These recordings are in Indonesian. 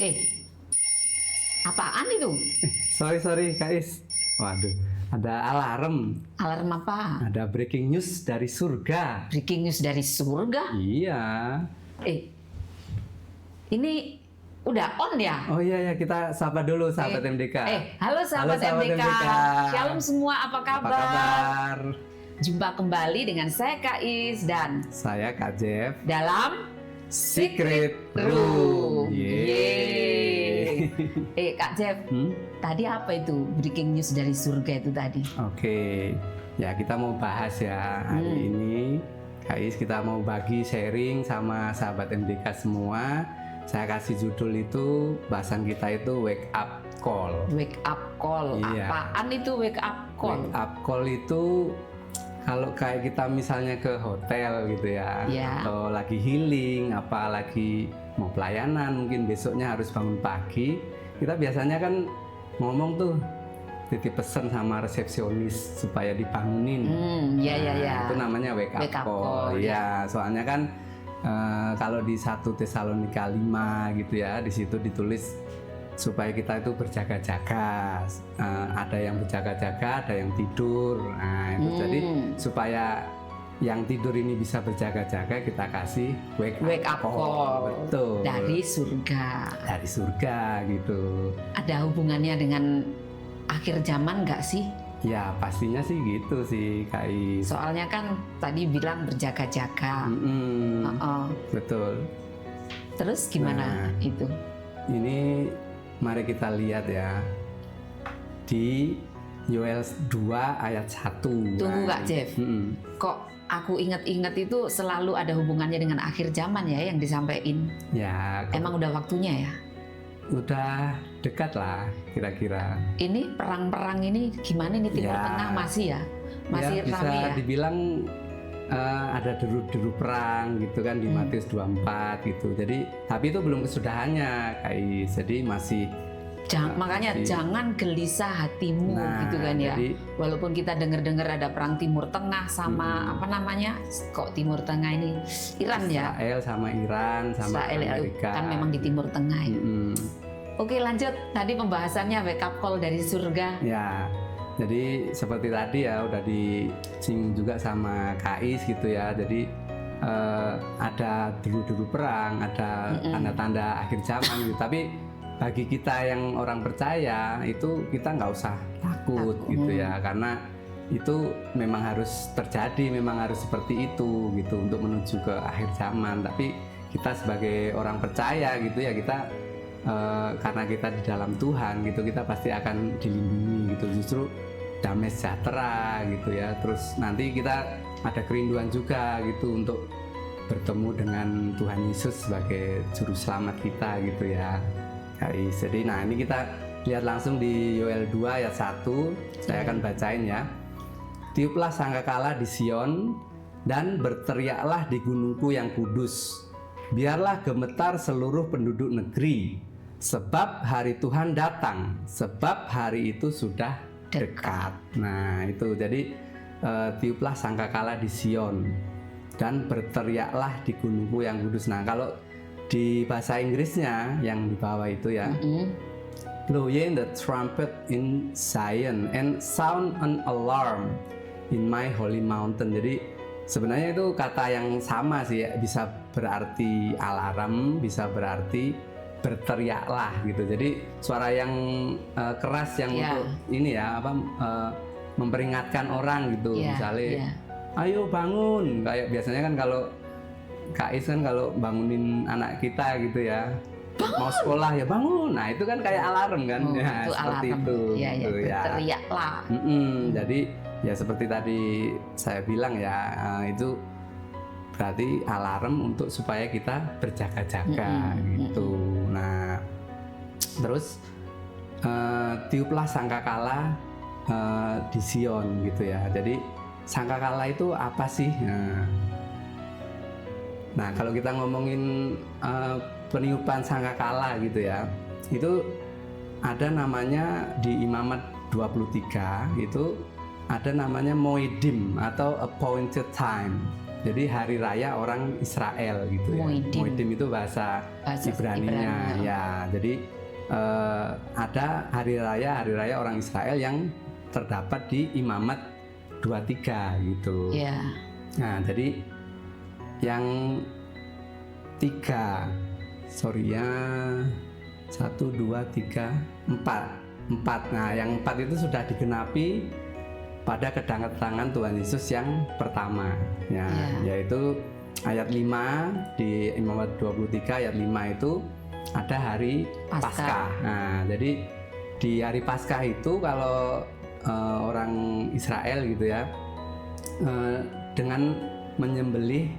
Eh, apaan itu? Sorry Kak Is. Waduh, ada alarm. Alarm apa? Ada breaking news dari surga. Breaking news dari surga? Iya. Ini udah on ya? Oh iya ya, kita sapa dulu sahabat MDK. Halo sahabat MDK. Shalom semua, apa Apa kabar? kabar? Jumpa kembali dengan saya Kak Is dan Saya Kak Jeff. dalam Secret Room. Yeay. Kak Jeff, tadi apa itu breaking news dari surga itu tadi? Oke, ya kita mau bahas ya hari ini. Kak Is, kita mau bagi sharing sama sahabat MDK semua. Saya kasih judul itu, bahasan kita itu wake up call. Wake up call. Iya. Apaan itu wake up call? Wake up call itu kalau kayak kita misalnya ke hotel gitu ya, Iya. atau lagi healing, apalagi mau pelayanan, mungkin besoknya harus bangun pagi, kita biasanya kan ngomong tuh titip pesan sama resepsionis supaya dibangunin. Iya. Itu namanya wake up call. Ya, soalnya kan kalau di 1 Tesalonika 5 gitu ya, di situ ditulis supaya kita itu berjaga-jaga. Ada yang berjaga-jaga, ada yang tidur. Nah, itu jadi supaya yang tidur ini bisa berjaga-jaga, kita kasih wake up call. Betul. Dari surga. Dari surga gitu. Ada hubungannya dengan akhir zaman nggak sih? Ya pastinya sih gitu sih Kak Is. Soalnya kan tadi bilang berjaga-jaga. Betul. Terus gimana itu? Ini mari kita lihat ya di Yoel 2 ayat 1. Tunggu Kak Jeff. Kok aku ingat-ingat itu selalu ada hubungannya dengan akhir zaman ya yang disampaikan? Ya. Emang udah waktunya ya? Udah dekat lah kira-kira. Ini perang-perang ini gimana nih Timur Tengah masih ya? Masih ya, bisa ramai ya? dibilang ada deru-deru perang gitu kan di Matius 24 gitu. Jadi tapi itu belum kesudahannya Kak Is. Jadi masih makanya jangan gelisah hatimu gitu kan ya. Jadi, walaupun kita dengar-dengar ada perang Timur Tengah sama apa namanya? Kok Timur Tengah ini Iran ya? Israel sama Iran sama Amerika. Kan memang di Timur Tengah ya. Oke, lanjut. Tadi pembahasannya wake up call dari surga. Ya. Jadi seperti tadi ya udah disinggung juga sama Kak Is gitu ya. Jadi ada deru-deru perang, ada tanda-tanda akhir zaman gitu. Tapi bagi kita yang orang percaya itu kita nggak usah takut gitu ya, karena itu memang harus terjadi, memang harus seperti itu gitu untuk menuju ke akhir zaman. Tapi kita sebagai orang percaya gitu ya, kita karena kita di dalam Tuhan gitu, kita pasti akan dilindungi gitu, justru damai sejahtera gitu ya. Terus nanti kita ada kerinduan juga gitu untuk bertemu dengan Tuhan Yesus sebagai juru selamat kita gitu ya. Jadi nah ini kita lihat langsung di Yoel 2 ayat 1. Saya akan bacain ya. Tiuplah sangkakala di Sion dan berteriaklah di gunungku yang kudus. Biarlah gemetar seluruh penduduk negeri, sebab hari Tuhan datang, sebab hari itu sudah dekat. Nah itu jadi tiuplah sangkakala di Sion dan berteriaklah di gunungku yang kudus. Nah kalau di bahasa Inggrisnya yang di bawah itu ya, blow ye the trumpet in Zion and sound an alarm in my holy mountain. Jadi sebenarnya itu kata yang sama sih ya, bisa berarti alarm, bisa berarti berteriaklah gitu. Jadi suara yang keras yang untuk ini ya apa memperingatkan orang gitu. Misalnya ayo bangun, kayak biasanya kan kalau Kak Is kan kalau bangunin anak kita gitu ya, mau sekolah ya bangun. Nah itu kan kayak alarm kan, ya itu seperti alarm. itu. Ya, gitu, ya. Teriaklah. Jadi ya seperti tadi saya bilang ya, itu berarti alarm untuk supaya kita berjaga-jaga gitu. Nah terus tiuplah sangkakala di Sion gitu ya. Jadi sangkakala itu apa sih? Nah kalau kita ngomongin peniupan sangkakala gitu ya, itu ada namanya di Imamat 23 itu ada namanya Moedim atau appointed time. Jadi hari raya orang Israel gitu ya. Moedim itu bahasa Ibraninya ya. Jadi ada hari raya orang Israel yang terdapat di Imamat 23 gitu. Yeah. Nah, jadi yang 3, 1, 2, 3, 4. Nah, yang 4 itu sudah digenapi pada kedatangan Tuhan Yesus yang pertama, ya, yaitu ayat 5 di Imamat 23 ayat 5 itu ada hari Paskah. Nah, jadi di hari Paskah itu kalau orang Israel gitu ya, dengan menyembelih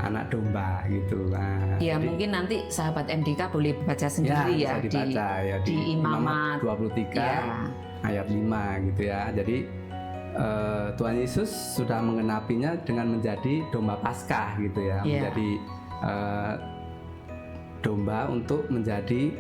anak domba gitu. Nah, ya jadi, mungkin nanti sahabat MDK boleh baca sendiri ya, bisa dibaca, di Imamat 23 ayat 5 gitu ya. Jadi Tuhan Yesus sudah mengenapinya dengan menjadi domba Paskah gitu ya, menjadi domba untuk menjadi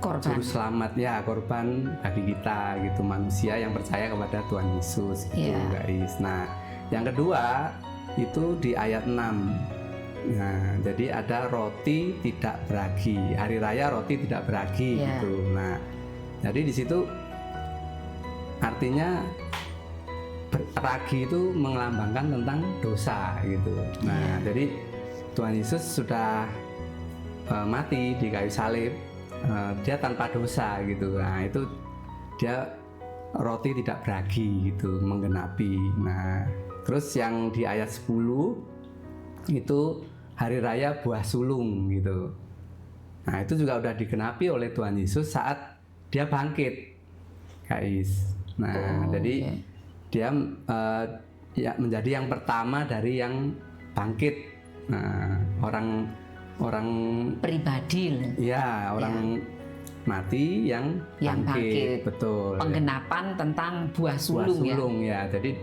juru selamat ya, korban bagi kita gitu, manusia yang percaya kepada Tuhan Yesus gitu guys. Nah, yang kedua itu di ayat 6. Nah, jadi ada roti tidak beragi, hari raya roti tidak beragi gitu. Nah, jadi di situ artinya ragi itu melambangkan tentang dosa gitu. Nah, jadi Tuhan Yesus sudah mati di kayu salib, dia tanpa dosa gitu. Nah, itu dia roti tidak beragi gitu, menggenapi. Nah, terus yang di ayat 10 itu hari raya buah sulung gitu. Nah, itu juga udah digenapi oleh Tuhan Yesus saat dia bangkit, guys. Nah, jadi dia ya menjadi yang pertama dari yang bangkit. Nah, orang pribadi. Ya, orang mati yang bangkit. Betul. Penggenapan tentang buah sulung ya. Jadi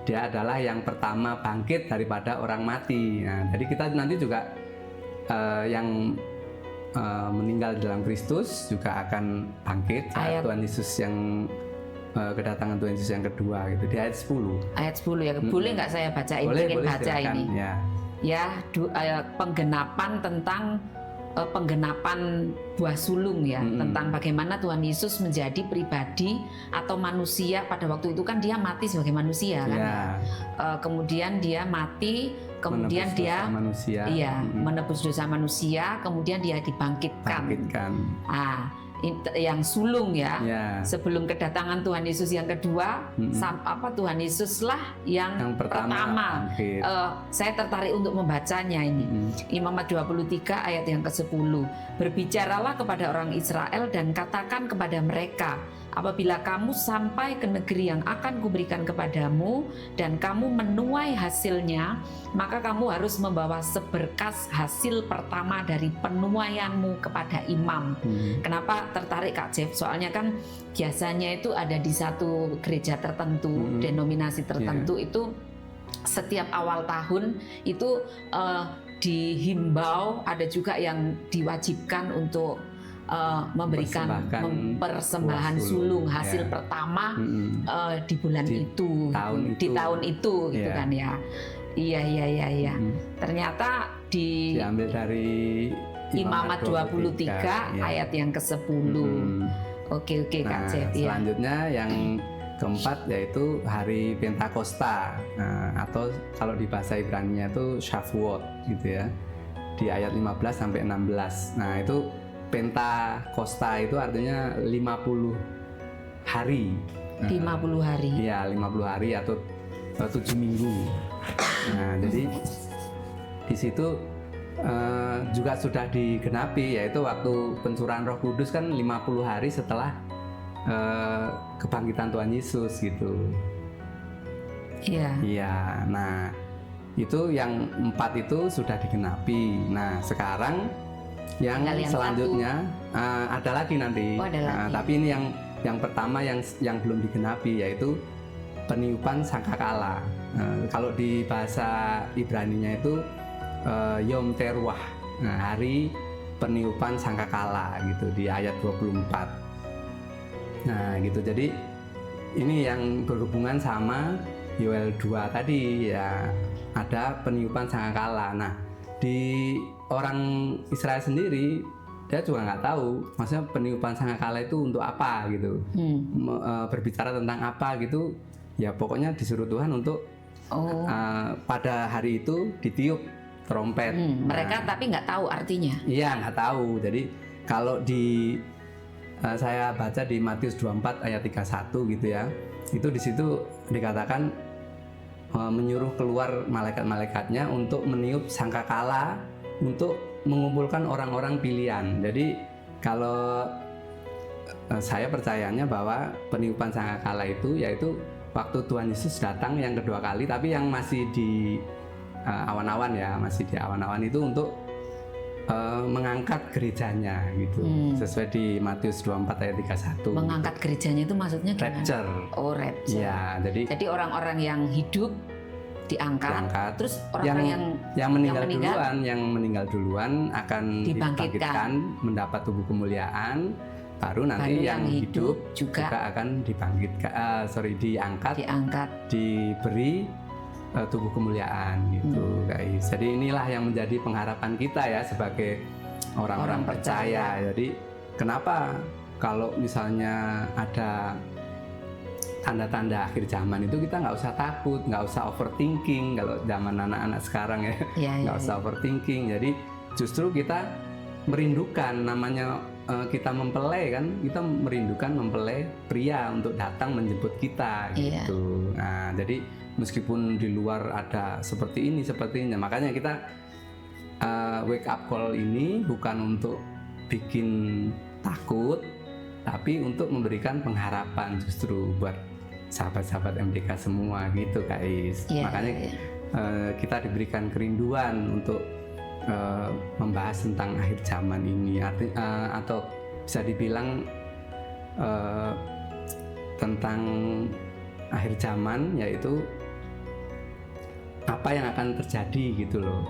dia adalah yang pertama bangkit daripada orang mati. Nah, jadi kita nanti juga yang meninggal dalam Kristus juga akan bangkit saat Tuhan Yesus yang kedatangan Tuhan Yesus yang kedua gitu, di ayat 10. Ayat 10 ya. Boleh nggak saya bacain? Boleh baca silakan, ini. Ya, penggenapan tentang penggenapan buah sulung ya, tentang bagaimana Tuhan Yesus menjadi pribadi atau manusia. Pada waktu itu kan dia mati sebagai manusia kan. Kemudian dia mati, kemudian dia menebus dosa manusia, kemudian dia dibangkitkan. Yang sulung ya. Sebelum kedatangan Tuhan Yesus yang kedua, Tuhan Yesuslah yang pertama. Saya tertarik untuk membacanya ini. Imamat 23 ayat yang ke-10. Berbicaralah kepada orang Israel dan katakan kepada mereka, apabila kamu sampai ke negeri yang akan kuberikan kepadamu dan kamu menuai hasilnya, maka kamu harus membawa seberkas hasil pertama dari penuaianmu kepada imam. Kenapa tertarik Kak Jeff? Soalnya kan biasanya itu ada di satu gereja tertentu, denominasi tertentu itu setiap awal tahun itu dihimbau, ada juga yang diwajibkan untuk memberikan persembahan sulung hasil pertama di bulan itu, di tahun itu gitu kan ya. Iya. Ternyata diambil dari Imamat 23 ayat yang ke-10. Oke Kak Jeff. Selanjutnya yang keempat yaitu hari Pentakosta, atau kalau di bahasa Ibrani-nya itu Shavuot gitu ya, di ayat 15 sampai 16. Nah, itu Pentakosta itu artinya 50 hari. 50 hari. Iya, 50 hari atau 7 minggu. Nah, jadi di situ juga sudah digenapi, yaitu waktu pencurahan Roh Kudus kan 50 hari setelah kebangkitan Tuhan Yesus gitu. Iya. Nah, itu yang 4 itu sudah digenapi. Nah, sekarang yang selanjutnya ada lagi nanti. Tapi ini yang pertama yang belum digenapi, yaitu peniupan sangkakala. Kalau di bahasa Ibrani-nya itu Yom Teruah, hari peniupan sangkakala gitu, di ayat 24. Nah gitu, jadi ini yang berhubungan sama Yoel 2 tadi ya ada peniupan sangkakala. Nah, di orang Israel sendiri dia juga nggak tahu maksudnya peniupan sangkakala itu untuk apa gitu. Berbicara tentang apa gitu ya, pokoknya disuruh Tuhan untuk pada hari itu ditiup trompet. Mereka tapi nggak tahu artinya. Iya, nggak tahu. Jadi kalau saya baca di Matius 24 ayat 31 gitu ya, itu di situ dikatakan menyuruh keluar malaikat-malaikatnya untuk meniup sangkakala untuk mengumpulkan orang-orang pilihan. Jadi kalau saya percayanya bahwa peniupan sangkakala itu yaitu waktu Tuhan Yesus datang yang kedua kali, tapi yang masih di awan-awan ya, masih di awan-awan itu untuk mengangkat gerejanya gitu. Sesuai di Matius 24 ayat 31. Mengangkat gerejanya itu maksudnya gimana? Rapture. Oh, rapture. Ya, jadi orang-orang yang hidup diangkat. Terus orang-orang yang meninggal duluan akan dibangkitkan mendapat tubuh kemuliaan, baru nanti yang hidup juga akan diangkat, diberi tubuh kemuliaan gitu guys. Jadi inilah yang menjadi pengharapan kita ya sebagai orang-orang percaya. Jadi kenapa kalau misalnya ada tanda-tanda akhir zaman itu kita nggak usah takut, nggak usah overthinking. Kalau zaman anak-anak sekarang ya nggak usah overthinking. Jadi justru kita merindukan namanya kita mempelai kan, kita merindukan mempelai pria untuk datang menjemput kita gitu. Nah, jadi meskipun di luar ada seperti ini, makanya kita wake up call ini bukan untuk bikin takut, tapi untuk memberikan pengharapan justru buat sahabat-sahabat MDK semua gitu guys. Makanya kita diberikan kerinduan untuk membahas tentang akhir zaman ini, atau bisa dibilang tentang akhir zaman, yaitu apa yang akan terjadi gitu loh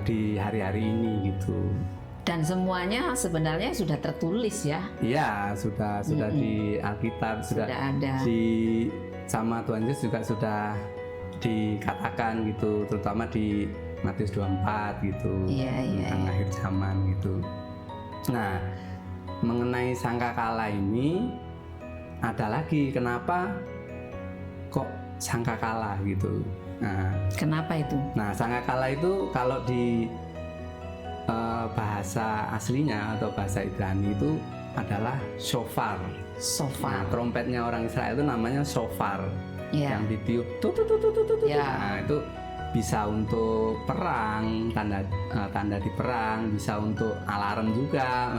di hari-hari ini gitu. Dan semuanya sebenarnya sudah tertulis ya? Iya, sudah di Alkitab, sudah ada. Sama Tuhan Yesus juga sudah dikatakan gitu, terutama di Matius 24 gitu, tentang akhir zaman gitu. Nah, mengenai sangkakala ini ada lagi, kenapa kok sangkakala gitu? Nah, kenapa itu? Nah, sangkakala itu kalau di bahasa aslinya atau bahasa Ibrani itu adalah shofar. Nah, trompetnya orang Israel itu namanya shofar, yang ditiup Nah, itu bisa untuk perang, tanda di perang, bisa untuk alarm juga.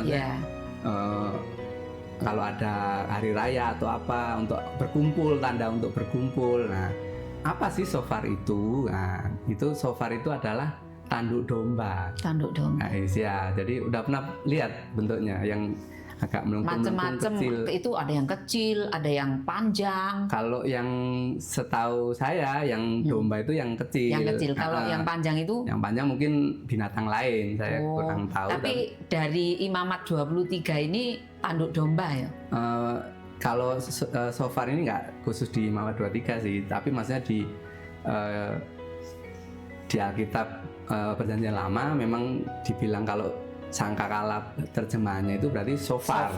Kalau ada hari raya atau apa, untuk berkumpul, tanda untuk berkumpul. Nah, apa sih shofar itu? Nah, itu shofar itu adalah tanduk domba. Nah, ya, jadi udah pernah lihat bentuknya yang agak melengkung-melengkung kecil. Itu ada yang kecil, ada yang panjang. Kalau yang setahu saya yang domba itu yang kecil. Yang kecil. Kalau yang panjang itu? Yang panjang mungkin binatang lain, saya kurang tahu. Tapi dari Imamat 23 ini tanduk domba ya? Kalau shofar ini nggak khusus di Imamat 23 sih, tapi maksudnya di Alkitab Perjanjian Lama memang dibilang kalau sangkakala terjemahannya itu berarti shofar.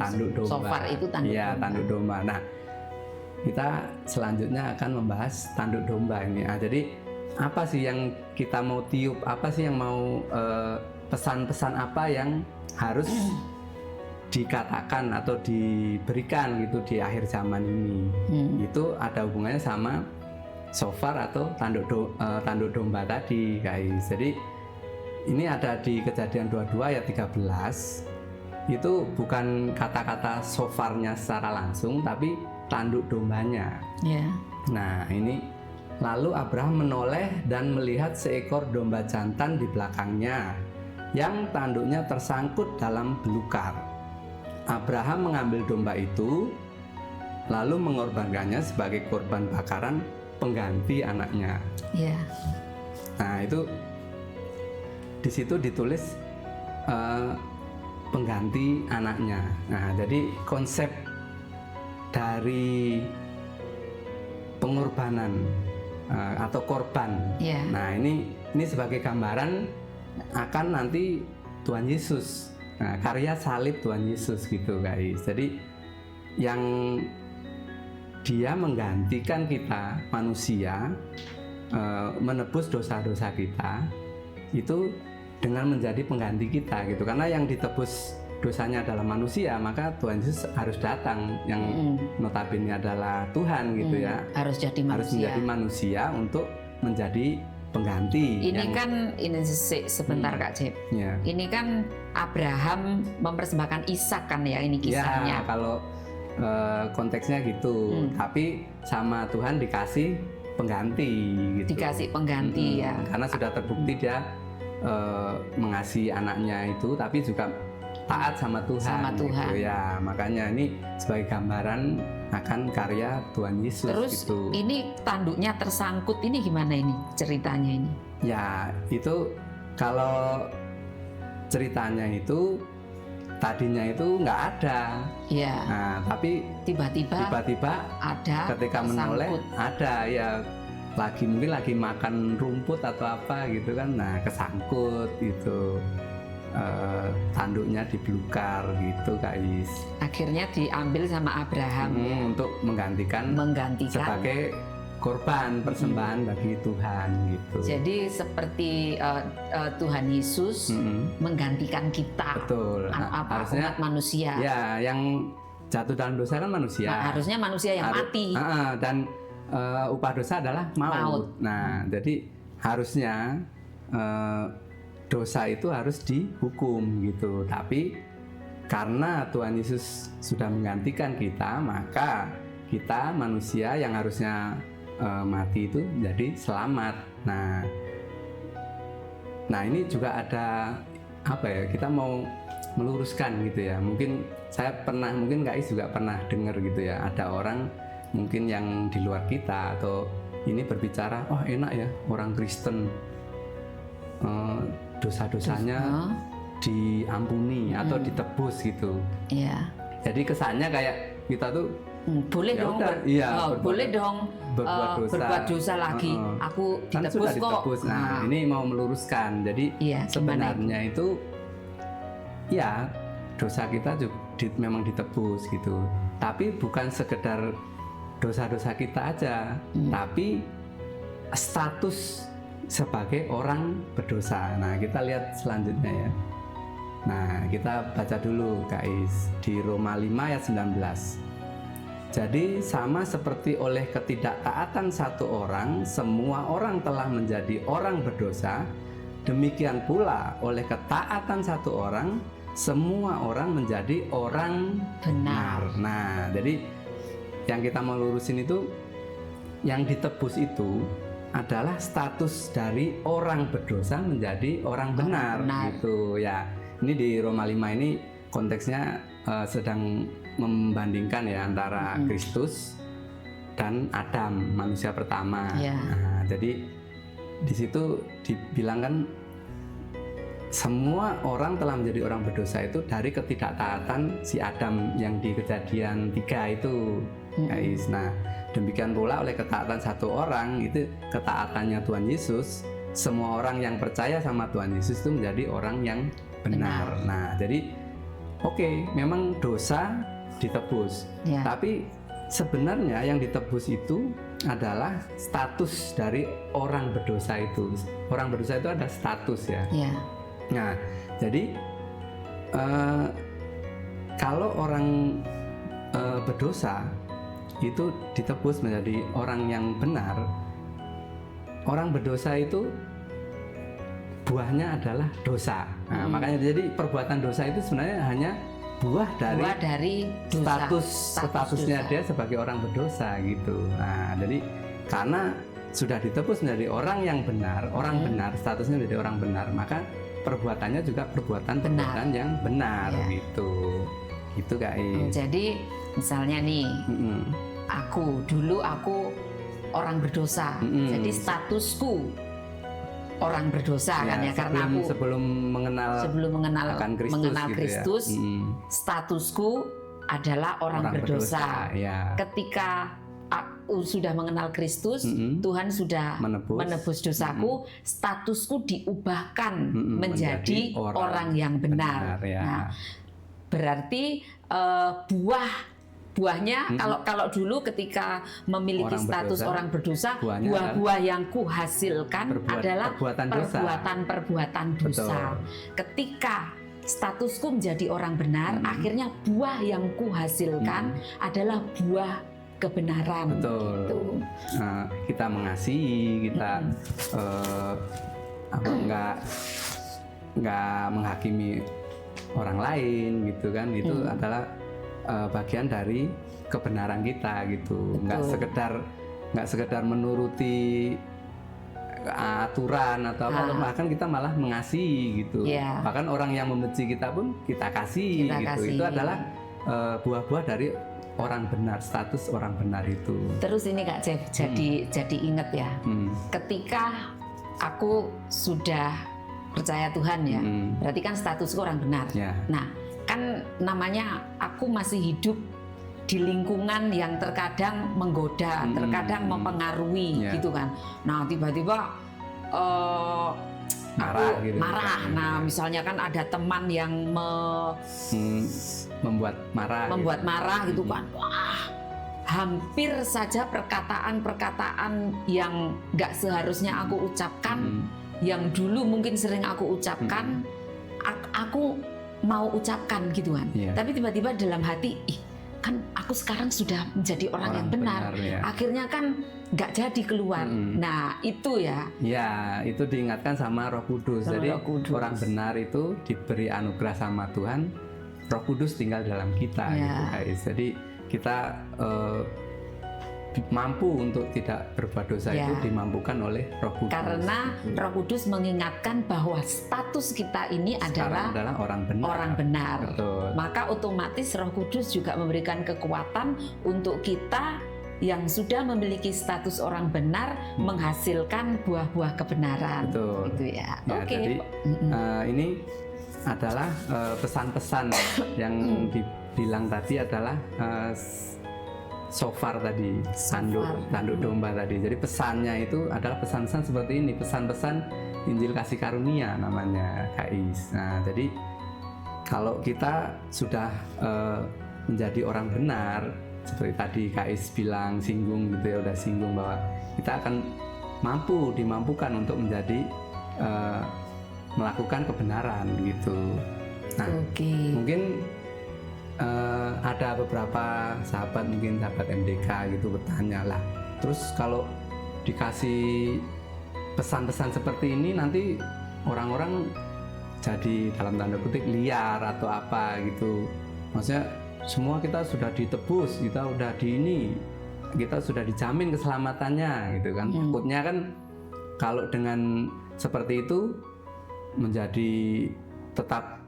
Tanduk domba. Shofar itu tanduk domba. Tanduk domba. Nah, kita selanjutnya akan membahas tanduk domba ini. Nah, jadi apa sih yang kita mau tiup? Apa sih yang mau pesan-pesan apa yang harus dikatakan atau diberikan gitu di akhir zaman ini? Itu ada hubungannya sama shofar atau tanduk domba tadi guys. Jadi ini ada di Kejadian 22 ayat 13. Itu bukan kata-kata shofarnya secara langsung, tapi tanduk dombanya. Nah, ini lalu Abraham menoleh dan melihat seekor domba jantan di belakangnya yang tanduknya tersangkut dalam belukar. Abraham mengambil domba itu lalu mengorbankannya sebagai korban bakaran pengganti anaknya. Nah, itu di situ ditulis pengganti anaknya. Nah, jadi konsep dari pengorbanan pengorbanan atau korban. Yeah. Nah ini sebagai gambaran akan nanti Tuhan Yesus, karya salib Tuhan Yesus gitu guys. Jadi yang dia menggantikan kita manusia, menebus dosa-dosa kita itu dengan menjadi pengganti kita gitu. Karena yang ditebus dosanya adalah manusia, maka Tuhan Yesus harus datang yang notabene adalah Tuhan gitu ya. Harus menjadi manusia untuk menjadi pengganti. Ini sebentar Kak Jep. Ya. Ini kan Abraham mempersembahkan Ishak kan ya, ini kisahnya. Ya, kalau konteksnya gitu. Tapi sama Tuhan dikasih pengganti gitu. Dikasih pengganti ya. Karena sudah terbukti dia mengasihi anaknya itu, tapi juga taat sama Tuhan. Gitu ya. Makanya ini sebagai gambaran akan karya Tuhan Yesus. Terus gitu. Ini tanduknya tersangkut, ini gimana ini ceritanya ini? Ya itu kalau ceritanya itu tadinya itu nggak ada. Ya. Nah tapi tiba-tiba ada. Ketika menoleh ada ya. Mungkin lagi makan rumput atau apa gitu kan. Nah kesangkut gitu. Tanduknya dibelukar gitu guys. Akhirnya diambil sama Abraham untuk menggantikan sebagai korban persembahan bagi Tuhan gitu. Jadi seperti Tuhan Yesus menggantikan kita. Betul. Harusnya umat manusia. Ya, yang jatuh dalam dosa kan manusia. Nah, harusnya manusia yang mati. Dan upah dosa adalah maut. Nah, jadi harusnya dosa itu harus dihukum gitu. Tapi karena Tuhan Yesus sudah menggantikan kita, maka kita manusia yang harusnya mati itu jadi selamat. Nah ini juga ada apa ya? Kita mau meluruskan gitu ya. Mungkin Kak Is juga pernah dengar gitu ya. Ada orang mungkin yang di luar kita atau ini berbicara, oh enak ya orang Kristen. Dosa-dosanya diampuni atau ditebus gitu. Iya. Jadi kesannya kayak kita tuh boleh dong, berbuat dosa lagi. Aku ditebus kok. Nah, ini mau meluruskan. Jadi sebenarnya itu ya dosa kita juga memang ditebus gitu. Tapi bukan sekedar dosa-dosa kita aja, tapi status sebagai orang berdosa. Nah, kita lihat selanjutnya ya. Nah, kita baca dulu guys di Roma 5 ayat 19. Jadi sama seperti oleh ketidaktaatan satu orang, semua orang telah menjadi orang berdosa, demikian pula oleh ketaatan satu orang, semua orang menjadi orang benar. Nah, jadi yang kita mau lurusin itu, yang ditebus itu adalah status dari orang berdosa menjadi orang benar. Gitu ya. Ini di Roma 5 ini konteksnya sedang membandingkan ya antara Kristus dan Adam, manusia pertama. Nah, jadi di situ dibilangkan semua orang telah menjadi orang berdosa itu dari ketidaktaatan si Adam yang di Kejadian 3 itu, guys. Nah, demikian pula oleh ketaatan satu orang, itu ketaatannya Tuhan Yesus, semua orang yang percaya sama Tuhan Yesus itu menjadi orang yang benar. Nah, jadi memang dosa ditebus, tapi sebenarnya yang ditebus itu adalah status dari orang berdosa itu. Orang berdosa itu ada status ya. Nah, jadi kalau orang berdosa itu ditebus menjadi orang yang benar, orang berdosa itu buahnya adalah dosa. Nah, makanya jadi perbuatan dosa itu sebenarnya hanya buah dari statusnya dia sebagai orang berdosa gitu. Nah, jadi karena sudah ditebus menjadi orang yang benar, benar, statusnya menjadi orang benar, maka perbuatannya juga perbuatan yang benar gitu. Gitu guys. Jadi misalnya nih, aku orang berdosa. Jadi statusku orang berdosa kan ya, karena aku sebelum mengenal Kristus, statusku adalah orang berdosa. Ya. Ketika sudah mengenal Kristus, Tuhan sudah menebus dosaku, statusku diubahkan menjadi orang yang benar. Ya. Nah, berarti buahnya kalau dulu ketika memiliki status orang berdosa, buah-buah yang kuhasilkan adalah perbuatan dosa. Ketika statusku menjadi orang benar, akhirnya buah yang kuhasilkan adalah buah kebenaran. Betul. Gitu. Nah, kita mengasihi, kita nggak menghakimi orang lain gitu kan, itu adalah bagian dari kebenaran kita gitu. Nggak sekedar menuruti aturan atau apa, bahkan kita malah mengasihi gitu. Bahkan orang yang membenci kita pun kita kasih gitu. Itu adalah buah-buah dari orang benar, status orang benar itu. Terus ini Kak Jeff, jadi inget ya, ketika aku sudah percaya Tuhan ya, berarti kan statusku orang benar. Nah, kan namanya aku masih hidup di lingkungan yang terkadang menggoda, terkadang mempengaruhi gitu kan. Nah, tiba-tiba marah gitu. Nah, misalnya kan ada teman yang membuat marah gitu kan. Wah, hampir saja perkataan-perkataan yang nggak seharusnya aku ucapkan, yang dulu mungkin sering aku ucapkan, aku mau ucapkan gitu kan. Tapi tiba-tiba dalam hati, kan aku sekarang sudah menjadi orang yang benar. Akhirnya kan nggak jadi keluar. Nah, itu ya. Ya, itu diingatkan sama Roh Kudus. Jadi orang benar itu diberi anugerah sama Tuhan. Roh Kudus tinggal dalam kita gitu guys. Jadi kita mampu untuk tidak berbuat dosa itu dimampukan oleh Roh Kudus. Karena Roh Kudus mengingatkan bahwa status kita ini adalah orang benar. Betul. Maka otomatis Roh Kudus juga memberikan kekuatan untuk kita yang sudah memiliki status orang benar menghasilkan buah-buah kebenaran. Betul. Gitu ya. Oke. Jadi ini adalah pesan-pesan yang dibilang tadi adalah shofar tadi, tanduk domba tadi. Jadi pesannya itu adalah pesan-pesan seperti ini, pesan-pesan Injil kasih karunia namanya Kais. Nah, jadi kalau kita sudah menjadi orang benar, seperti tadi Kais bilang, singgung gitu ya, udah singgung bahwa kita akan dimampukan untuk menjadi melakukan kebenaran gitu. Nah, mungkin ada beberapa sahabat, mungkin sahabat MDK gitu bertanya lah, terus kalau dikasih pesan-pesan seperti ini nanti orang-orang jadi dalam tanda kutip liar atau apa gitu. Maksudnya semua kita sudah ditebus, kita sudah dijamin keselamatannya gitu kan. Takutnya kan kalau dengan seperti itu menjadi tetap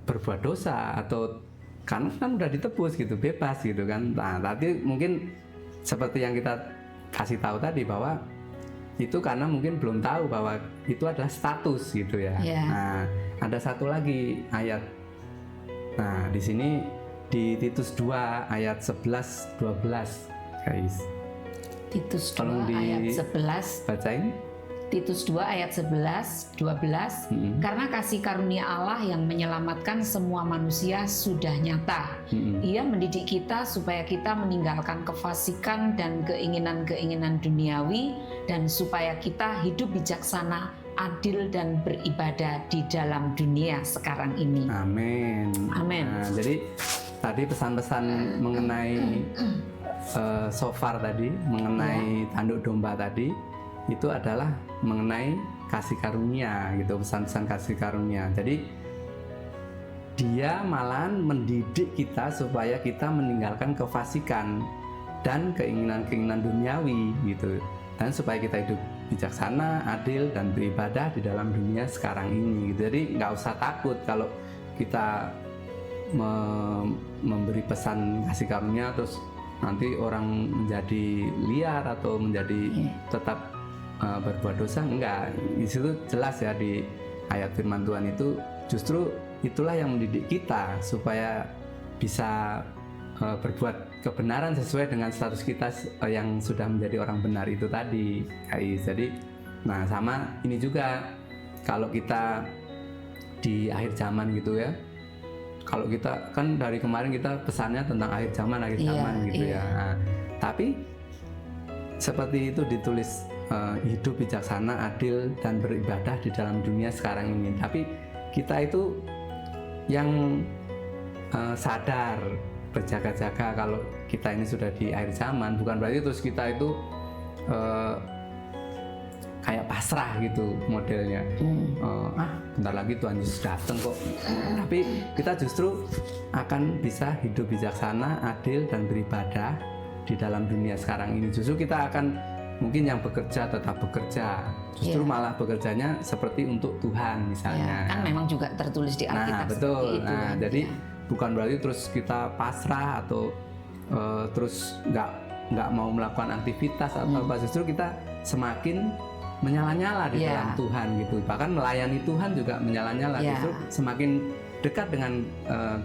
berbuat dosa, atau kan udah ditebus gitu, bebas gitu kan. Nah, tapi mungkin seperti yang kita kasih tahu tadi bahwa itu karena mungkin belum tahu bahwa itu adalah status gitu ya. Nah, ada satu lagi ayat. Nah, di sini di Titus 2 ayat 11-12 guys. Titus 2 ayat 11. Bacain. Titus 2 ayat 11-12, karena kasih karunia Allah yang menyelamatkan semua manusia sudah nyata. Ia mendidik kita supaya kita meninggalkan kefasikan dan keinginan-keinginan duniawi, dan supaya kita hidup bijaksana, adil, dan beribadah di dalam dunia sekarang ini. Amin. Nah, jadi tadi pesan-pesan mengenai shofar tadi, mengenai tanduk domba tadi, itu adalah mengenai kasih karunia gitu, pesan-pesan kasih karunia. Jadi dia malahan mendidik kita supaya kita meninggalkan kefasikan dan keinginan-keinginan duniawi gitu, dan supaya kita hidup bijaksana, adil, dan beribadah di dalam dunia sekarang ini gitu. Jadi nggak usah takut kalau kita memberi pesan kasih karunia terus nanti orang menjadi liar atau menjadi tetap berbuat dosa. Enggak, di situ jelas ya, di ayat firman Tuhan itu justru itulah yang mendidik kita supaya bisa berbuat kebenaran sesuai dengan status kita yang sudah menjadi orang benar itu tadi, guys. Jadi, nah sama ini juga kalau kita di akhir zaman gitu ya. Kalau kita kan dari kemarin kita pesannya tentang akhir zaman gitu ya. Nah, tapi seperti itu ditulis hidup bijaksana, adil dan beribadah di dalam dunia sekarang ini. Tapi kita itu yang sadar berjaga-jaga kalau kita ini sudah di akhir zaman, bukan berarti terus kita itu kayak pasrah gitu modelnya. Bentar lagi Tuhan Yesus datang kok. Tapi kita justru akan bisa hidup bijaksana, adil dan beribadah di dalam dunia sekarang ini. Justru kita akan mungkin yang bekerja tetap bekerja, justru malah bekerjanya seperti untuk Tuhan misalnya. Kan memang juga tertulis di Alkitab. Nah, betul. Nah, jadi bukan berarti terus kita pasrah atau terus nggak mau melakukan aktivitas atau apa. Justru kita semakin menyala-nyala di dalam Tuhan gitu. Bahkan melayani Tuhan juga menyala-nyala. Justru semakin dekat dengan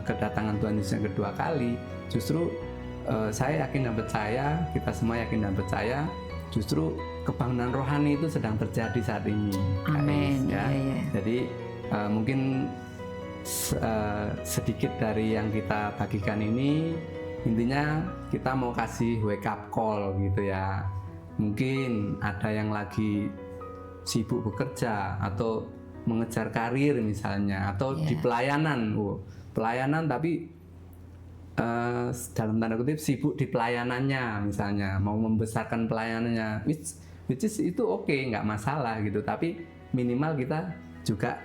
kedatangan Tuhan Yesus yang kedua kali. Justru saya yakin dan percaya, kita semua yakin dan percaya, justru kebangunan rohani itu sedang terjadi saat ini. Amin. Ya. Jadi mungkin sedikit dari yang kita bagikan ini, intinya kita mau kasih wake up call gitu ya. Mungkin ada yang lagi sibuk bekerja atau mengejar karir misalnya, atau di pelayanan, pelayanan tapi dalam tanda kutip sibuk di pelayanannya misalnya, mau membesarkan pelayanannya, which is itu oke, nggak masalah gitu. Tapi minimal kita juga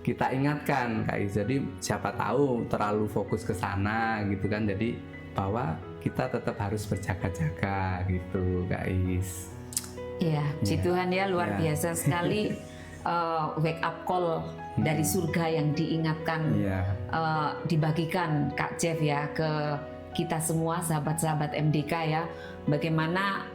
kita ingatkan guys, jadi siapa tahu terlalu fokus ke sana gitu kan, jadi bahwa kita tetap harus berjaga-jaga gitu guys. Iya, puji Tuhan ya, luar biasa sekali wake up call dari surga yang diingatkan, dibagikan Kak Jeff ya ke kita semua sahabat-sahabat MDK ya, bagaimana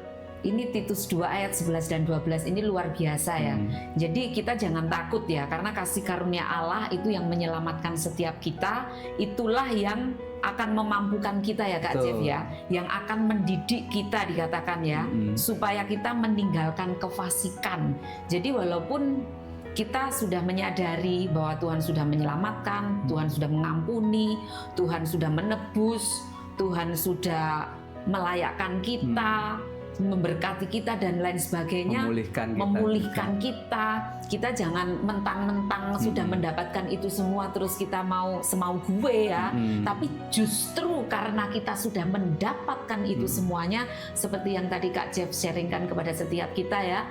ini Titus 2 ayat 11 dan 12 ini luar biasa ya. Jadi kita jangan takut ya, karena kasih karunia Allah itu yang menyelamatkan setiap kita, itulah yang akan memampukan kita ya Kak Jeff ya, yang akan mendidik kita dikatakan ya, supaya kita meninggalkan kefasikan. Jadi walaupun kita sudah menyadari bahwa Tuhan sudah menyelamatkan, Tuhan sudah mengampuni, Tuhan sudah menebus, Tuhan sudah melayakkan kita, memberkati kita dan lain sebagainya, memulihkan kita jangan mentang-mentang sudah mendapatkan itu semua terus kita mau semau gue ya, tapi justru karena kita sudah mendapatkan itu semuanya, seperti yang tadi Kak Jeff sharingkan kepada setiap kita ya,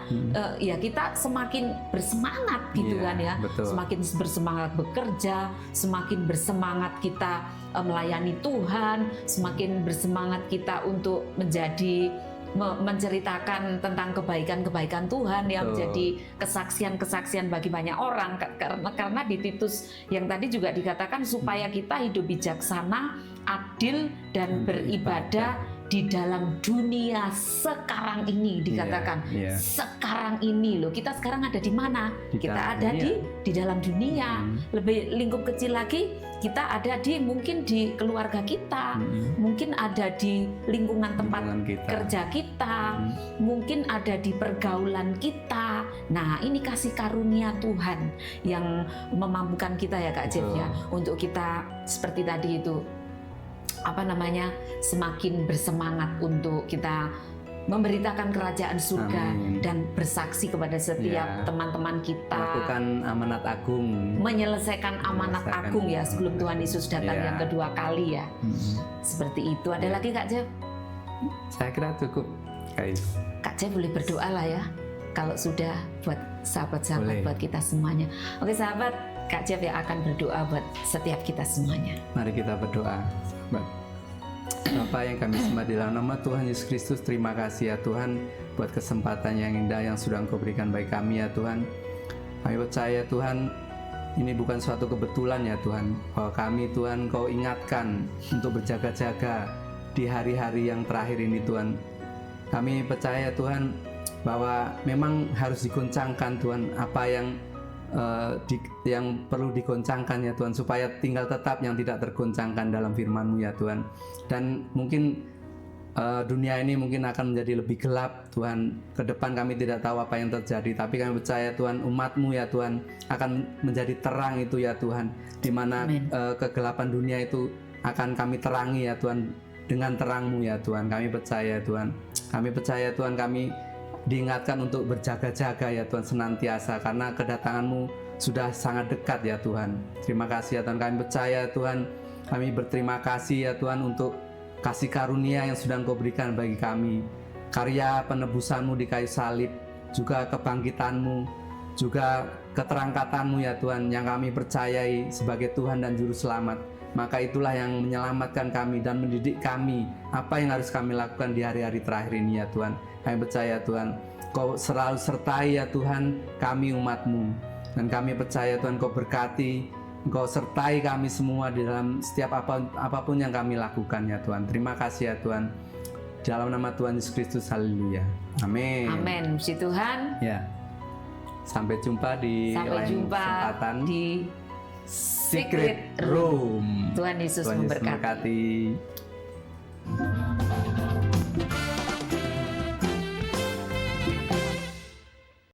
ya kita semakin bersemangat gitu kan ya, semakin bersemangat bekerja, semakin bersemangat kita melayani Tuhan, semakin bersemangat kita untuk menceritakan tentang kebaikan-kebaikan Tuhan yang menjadi kesaksian-kesaksian bagi banyak orang, karena di Titus yang tadi juga dikatakan supaya kita hidup bijaksana, adil dan beribadah di dalam dunia sekarang ini, dikatakan sekarang ini loh, kita sekarang ada di mana? Kita ada di dalam dunia. Lebih lingkup kecil lagi, kita ada mungkin di keluarga kita, mungkin ada di lingkungan tempat kerja kita, mungkin ada di pergaulan kita. Nah, ini kasih karunia Tuhan yang memampukan kita ya Kak Jeff ya, untuk kita seperti tadi itu semakin bersemangat untuk kita memberitakan kerajaan surga dan bersaksi kepada setiap teman-teman kita, melakukan amanat agung, menyelesaikan amanat agung ya sebelum Tuhan Yesus datang yang kedua kali ya. Seperti itu. Ada lagi Kak Jeff? Saya kira cukup guys. Kak Jeff boleh berdoa lah ya kalau sudah, buat sahabat-sahabat, buat kita semuanya. Oke sahabat, Kak Jeff yang akan berdoa buat setiap kita semuanya. Mari kita berdoa. Bapa yang kami sembah di dalam nama Tuhan Yesus Kristus, terima kasih ya Tuhan buat kesempatan yang indah yang sudah Engkau berikan bagi kami ya Tuhan. Kami percaya Tuhan, ini bukan suatu kebetulan ya Tuhan, bahwa kami Tuhan Kau ingatkan untuk berjaga-jaga di hari-hari yang terakhir ini Tuhan. Kami percaya Tuhan bahwa memang harus digoncangkan Tuhan apa yang perlu digoncangkan ya Tuhan, supaya tinggal tetap yang tidak tergoncangkan dalam firman-Mu ya Tuhan. Dan mungkin dunia ini mungkin akan menjadi lebih gelap Tuhan. Ke depan kami tidak tahu apa yang terjadi, tapi kami percaya Tuhan, umat-Mu ya Tuhan akan menjadi terang itu ya Tuhan, di mana kegelapan dunia itu akan kami terangi ya Tuhan dengan terang-Mu ya Tuhan. Kami percaya Tuhan, kami percaya Tuhan, kami diingatkan untuk berjaga-jaga ya Tuhan senantiasa, karena kedatangan-Mu sudah sangat dekat ya Tuhan. Terima kasih ya Tuhan, kami percaya Tuhan, kami berterima kasih ya Tuhan untuk kasih karunia yang sudah Engkau berikan bagi kami, karya penebusan-Mu di kayu salib, juga kebangkitan-Mu, juga keterangkatan-Mu ya Tuhan, yang kami percayai sebagai Tuhan dan Juru Selamat. Maka itulah yang menyelamatkan kami dan mendidik kami apa yang harus kami lakukan di hari-hari terakhir ini ya Tuhan. Kami percaya Tuhan, Kau selalu sertai ya Tuhan kami umat-Mu, dan kami percaya Tuhan Kau berkati, Engkau sertai kami semua di dalam setiap apapun yang kami lakukan ya Tuhan. Terima kasih ya Tuhan. Dalam nama Tuhan Yesus Kristus, haleluya. Amin. Amin. Puji Tuhan. Ya. Sampai jumpa di lain kesempatan di Secret Room. Tuhan Yesus memberkati.